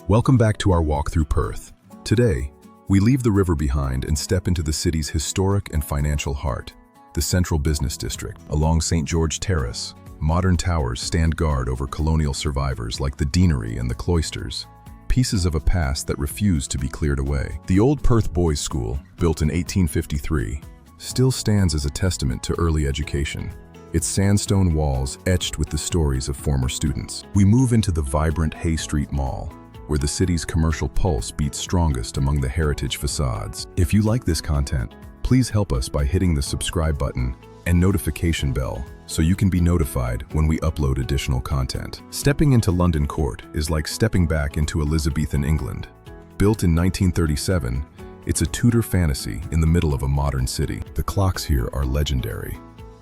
Welcome back to our walk through Perth. Today, we leave the river behind and step into the city's historic and financial heart, the Central Business District. Along St. George Terrace, modern towers stand guard over colonial survivors like the Deanery and the Cloisters, pieces of a past that refuse to be cleared away. The old Perth Boys' School, built in 1853, still stands as a testament to early education, its sandstone walls etched with the stories of former students. We move into the vibrant Hay Street Mall, where the city's commercial pulse beats strongest among the heritage facades. If you like this content, please help us by hitting the subscribe button and notification bell so you can be notified when we upload additional content. Stepping into London Court is like stepping back into Elizabethan England. Built in 1937, it's a Tudor fantasy in the middle of a modern city. The clocks here are legendary.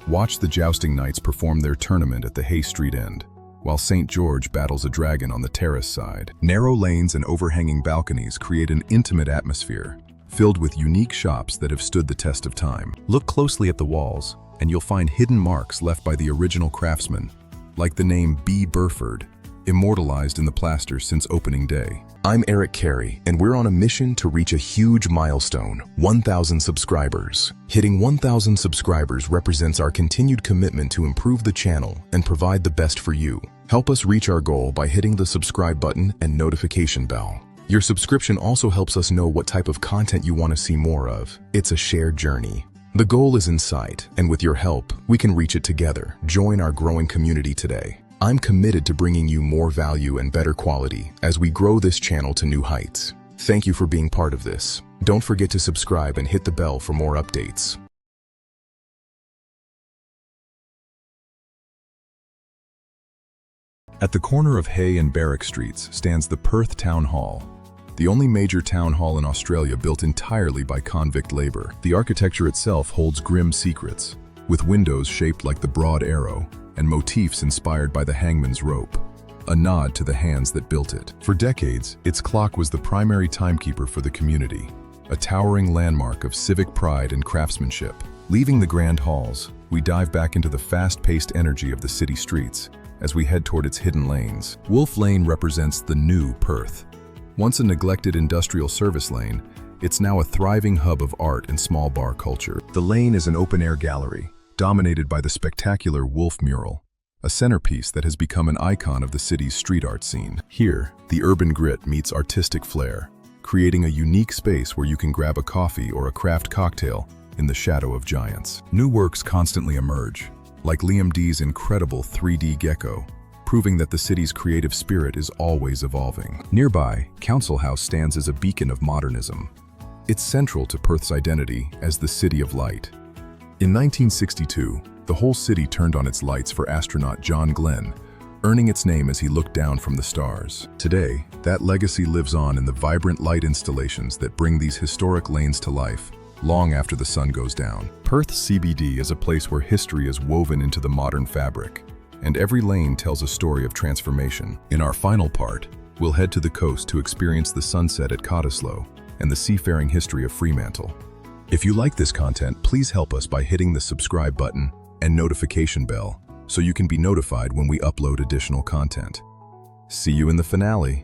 Watch the jousting knights perform their tournament at the Hay Street end, while St. George battles a dragon on the terrace side. Narrow lanes and overhanging balconies create an intimate atmosphere, filled with unique shops that have stood the test of time. Look closely at the walls, and you'll find hidden marks left by the original craftsman, like the name B. Burford, immortalized in the plaster since opening day. I'm Eric Carey, and we're on a mission to reach a huge milestone, 1,000 subscribers. Hitting 1,000 subscribers represents our continued commitment to improve the channel and provide the best for you. Help us reach our goal by hitting the subscribe button and notification bell. Your subscription also helps us know what type of content you want to see more of. It's a shared journey. The goal is in sight, and with your help, we can reach it together. Join our growing community today. I'm committed to bringing you more value and better quality as we grow this channel to new heights. Thank you for being part of this. Don't forget to subscribe and hit the bell for more updates. At the corner of Hay and Barrack Streets stands the Perth Town Hall, the only major town hall in Australia built entirely by convict labor. The architecture itself holds grim secrets, with windows shaped like the broad arrow and motifs inspired by the hangman's rope, a nod to the hands that built it. For decades, its clock was the primary timekeeper for the community, a towering landmark of civic pride and craftsmanship. Leaving the grand halls, we dive back into the fast-paced energy of the city streets as we head toward its hidden lanes. Wolf Lane represents the new Perth. Once a neglected industrial service lane, it's now a thriving hub of art and small bar culture. The lane is an open-air gallery, dominated by the spectacular Wolf mural, a centerpiece that has become an icon of the city's street art scene. Here, the urban grit meets artistic flair, creating a unique space where you can grab a coffee or a craft cocktail in the shadow of giants. New works constantly emerge, like Liam D's incredible 3D gecko, proving that the city's creative spirit is always evolving. Nearby, Council House stands as a beacon of modernism. It's central to Perth's identity as the City of Light. In 1962, the whole city turned on its lights for astronaut John Glenn, earning its name as he looked down from the stars. Today, that legacy lives on in the vibrant light installations that bring these historic lanes to life, long after the sun goes down. Perth CBD is a place where history is woven into the modern fabric, and every lane tells a story of transformation. In our final part, we'll head to the coast to experience the sunset at Cottesloe and the seafaring history of Fremantle. If you like this content, please help us by hitting the subscribe button and notification bell so you can be notified when we upload additional content. See you in the finale.